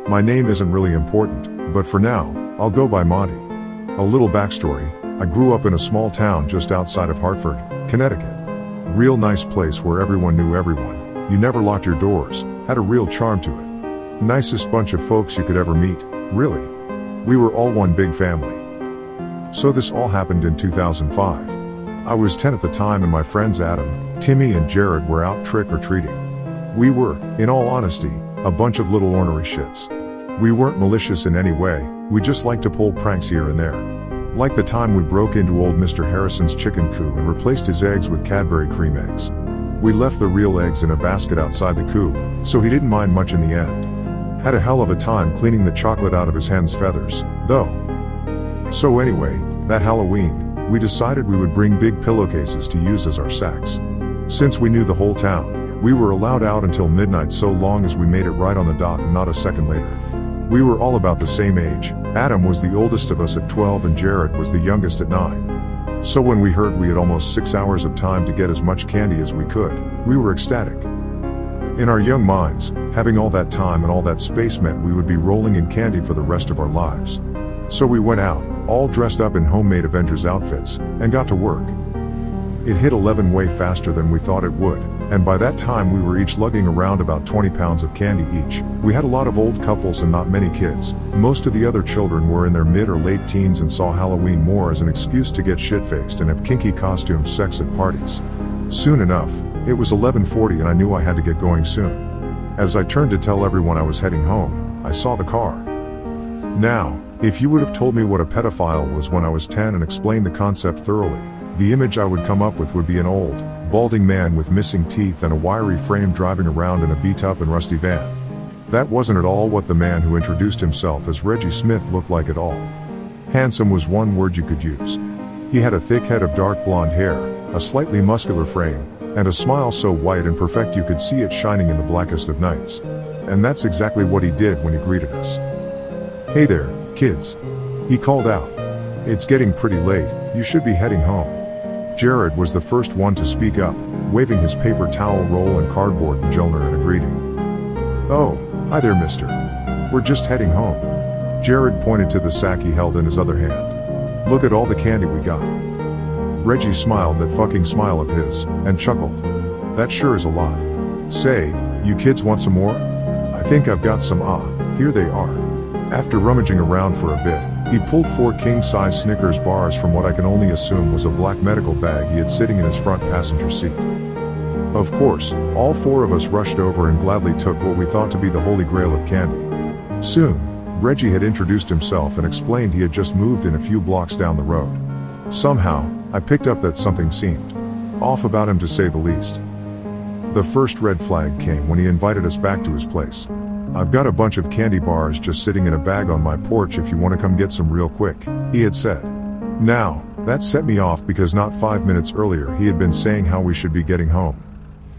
My name isn't really important, but for now, I'll go by Monty. A little backstory, I grew up in a small town just outside of Hartford, Connecticut. Real nice place where everyone knew everyone, you never locked your doors, had a real charm to it. Nicest bunch of folks you could ever meet, really. We were all one big family. So this all happened in 2005. I was 10 at the time and my friends Adam, Timmy and Jared were out trick-or-treating. We were, in all honesty, a bunch of little ornery shits. We weren't malicious in any way, we just liked to pull pranks here and there. Like the time we broke into old Mr. Harrison's chicken coop and replaced his eggs with Cadbury cream eggs. We left the real eggs in a basket outside the coop, so he didn't mind much in the end. Had a hell of a time cleaning the chocolate out of his hen's feathers, though. So anyway, that Halloween, we decided we would bring big pillowcases to use as our sacks. Since we knew the whole town, we were allowed out until midnight so long as we made it right on the dot and not a second later. We were all about the same age. Adam was the oldest of us at 12 and Jared was the youngest at 9. So when we heard we had almost 6 hours of time to get as much candy as we could, we were ecstatic. In our young minds, having all that time and all that space meant we would be rolling in candy for the rest of our lives. So we went out, all dressed up in homemade Avengers outfits, and got to work. It hit 11 way faster than we thought it would, and by that time we were each lugging around about 20 pounds of candy each. We had a lot of old couples and not many kids. Most of the other children were in their mid or late teens and saw Halloween more as an excuse to get shit-faced and have kinky costume sex at parties. Soon enough, it was 11:40 and I knew I had to get going soon. As I turned to tell everyone I was heading home, I saw the car. Now, if you would have told me what a pedophile was when I was 10 and explained the concept thoroughly, the image I would come up with would be an old, balding man with missing teeth and a wiry frame driving around in a beat-up and rusty van. That wasn't at all what the man who introduced himself as Reggie Smith looked like at all. Handsome was one word you could use. He had a thick head of dark blonde hair, a slightly muscular frame, and a smile so white and perfect you could see it shining in the blackest of nights. And that's exactly what he did when he greeted us. "Hey there, kids," he called out. "It's getting pretty late, you should be heading home." Jared was the first one to speak up, waving his paper towel roll and cardboard container in a greeting. "Oh, hi there, mister. We're just heading home." Jared pointed to the sack he held in his other hand. "Look at all the candy we got." Reggie smiled that fucking smile of his, and chuckled. "That sure is a lot. Say, you kids want some more? I think I've got some. Here they are." After rummaging around for a bit, he pulled 4 king-size Snickers bars from what I can only assume was a black medical bag he had sitting in his front passenger seat. Of course, all 4 of us rushed over and gladly took what we thought to be the holy grail of candy. Soon, Reggie had introduced himself and explained he had just moved in a few blocks down the road. Somehow, I picked up that something seemed off about him, to say the least. The first red flag came when he invited us back to his place. "I've got a bunch of candy bars just sitting in a bag on my porch if you want to come get some real quick," he had said. Now, that set me off because not 5 minutes earlier he had been saying how we should be getting home.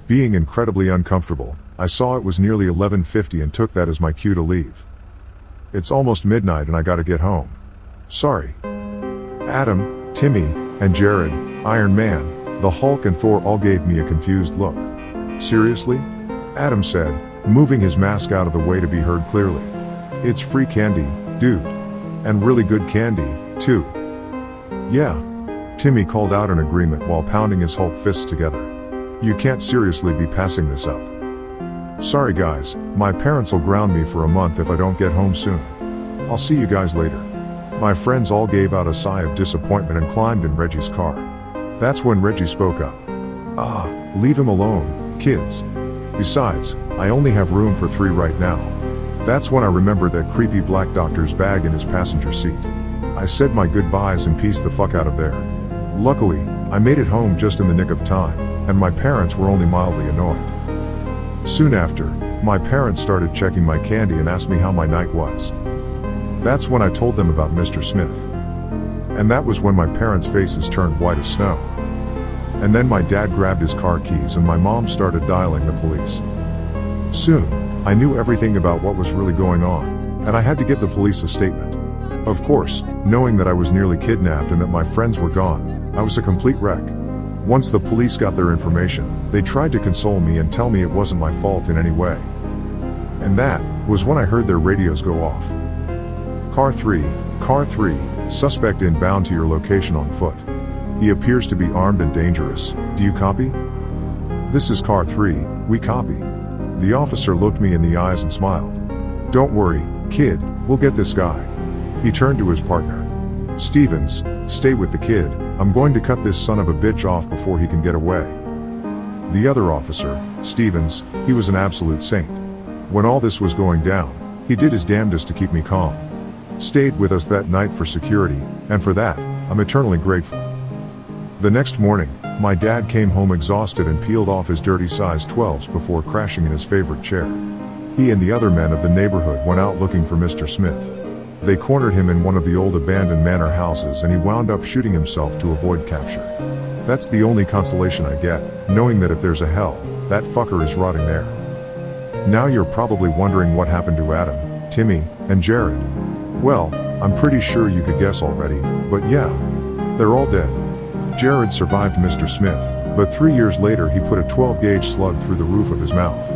Being incredibly uncomfortable, I saw it was nearly 11:50 and took that as my cue to leave. "It's almost midnight and I gotta get home. Sorry." Adam, Timmy, and Jared, Iron Man, the Hulk and Thor all gave me a confused look. "Seriously?" Adam said, moving his mask out of the way to be heard clearly. "It's free candy, dude. And really good candy, too." "Yeah," Timmy called out in agreement while pounding his Hulk fists together. "You can't seriously be passing this up." "Sorry guys, my parents will ground me for a month if I don't get home soon. I'll see you guys later." My friends all gave out a sigh of disappointment and climbed in Reggie's car. That's when Reggie spoke up. Leave him alone, kids. Besides, I only have room for 3 right now." That's when I remembered that creepy black doctor's bag in his passenger seat. I said my goodbyes and pieced the fuck out of there. Luckily, I made it home just in the nick of time, and my parents were only mildly annoyed. Soon after, my parents started checking my candy and asked me how my night was. That's when I told them about Mr. Smith. And that was when my parents' faces turned white as snow. And then my dad grabbed his car keys and my mom started dialing the police. Soon, I knew everything about what was really going on, and I had to give the police a statement. Of course, knowing that I was nearly kidnapped and that my friends were gone, I was a complete wreck. Once the police got their information, they tried to console me and tell me it wasn't my fault in any way. And that was when I heard their radios go off. Car 3, suspect inbound to your location on foot. He appears to be armed and dangerous. Do you copy? This is Car 3, we copy. The officer looked me in the eyes and smiled. Don't worry, kid, we'll get this guy. He turned to his partner. Stevens, stay with the kid, I'm going to cut this son of a bitch off before he can get away. The other officer, Stevens, he was an absolute saint. When all this was going down, he did his damnedest to keep me calm. Stayed with us that night for security, and for that, I'm eternally grateful. The next morning, my dad came home exhausted and peeled off his dirty size 12s before crashing in his favorite chair. He and the other men of the neighborhood went out looking for Mr. Smith. They cornered him in one of the old abandoned manor houses and he wound up shooting himself to avoid capture. That's the only consolation I get, knowing that if there's a hell, that fucker is rotting there. Now you're probably wondering what happened to Adam, Timmy, and Jared. Well, I'm pretty sure you could guess already, but yeah, they're all dead. Jared survived Mr. Smith, but 3 years later he put a 12-gauge slug through the roof of his mouth.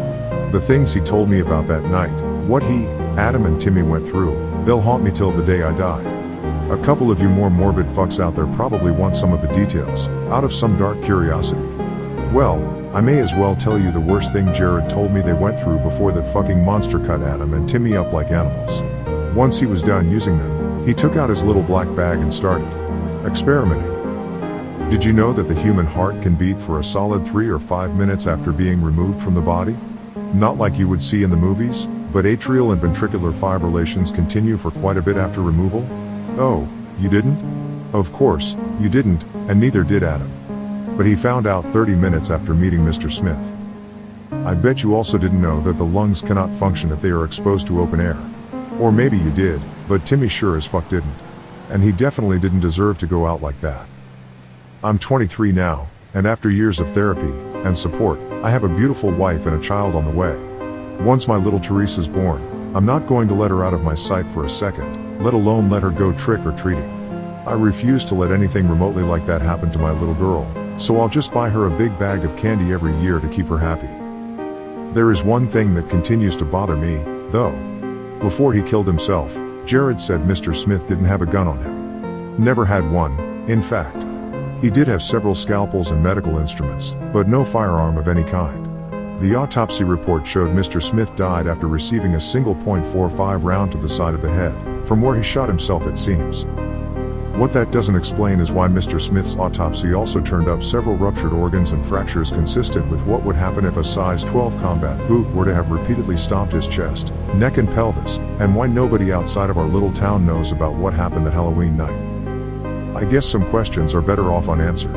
The things he told me about that night, what he, Adam and Timmy went through, they'll haunt me till the day I die. A couple of you more morbid fucks out there probably want some of the details, out of some dark curiosity. Well, I may as well tell you the worst thing Jared told me they went through before that fucking monster cut Adam and Timmy up like animals. Once he was done using them, he took out his little black bag and started experimenting. Did you know that the human heart can beat for a solid 3 or 5 minutes after being removed from the body? Not like you would see in the movies, but atrial and ventricular fibrillations continue for quite a bit after removal? Oh, you didn't? Of course, you didn't, and neither did Adam. But he found out 30 minutes after meeting Mr. Smith. I bet you also didn't know that the lungs cannot function if they are exposed to open air. Or maybe you did, but Timmy sure as fuck didn't. And he definitely didn't deserve to go out like that. I'm 23 now, and after years of therapy and support, I have a beautiful wife and a child on the way. Once my little Teresa's born, I'm not going to let her out of my sight for a second, let alone let her go trick-or-treating. I refuse to let anything remotely like that happen to my little girl, so I'll just buy her a big bag of candy every year to keep her happy. There is one thing that continues to bother me, though. Before he killed himself, Jared said Mr. Smith didn't have a gun on him. Never had one, in fact. He did have several scalpels and medical instruments, but no firearm of any kind. The autopsy report showed Mr. Smith died after receiving a single .45 round to the side of the head, from where he shot himself it seems. What that doesn't explain is why Mr. Smith's autopsy also turned up several ruptured organs and fractures consistent with what would happen if a size 12 combat boot were to have repeatedly stomped his chest, neck and pelvis, and why nobody outside of our little town knows about what happened that Halloween night. I guess some questions are better off unanswered.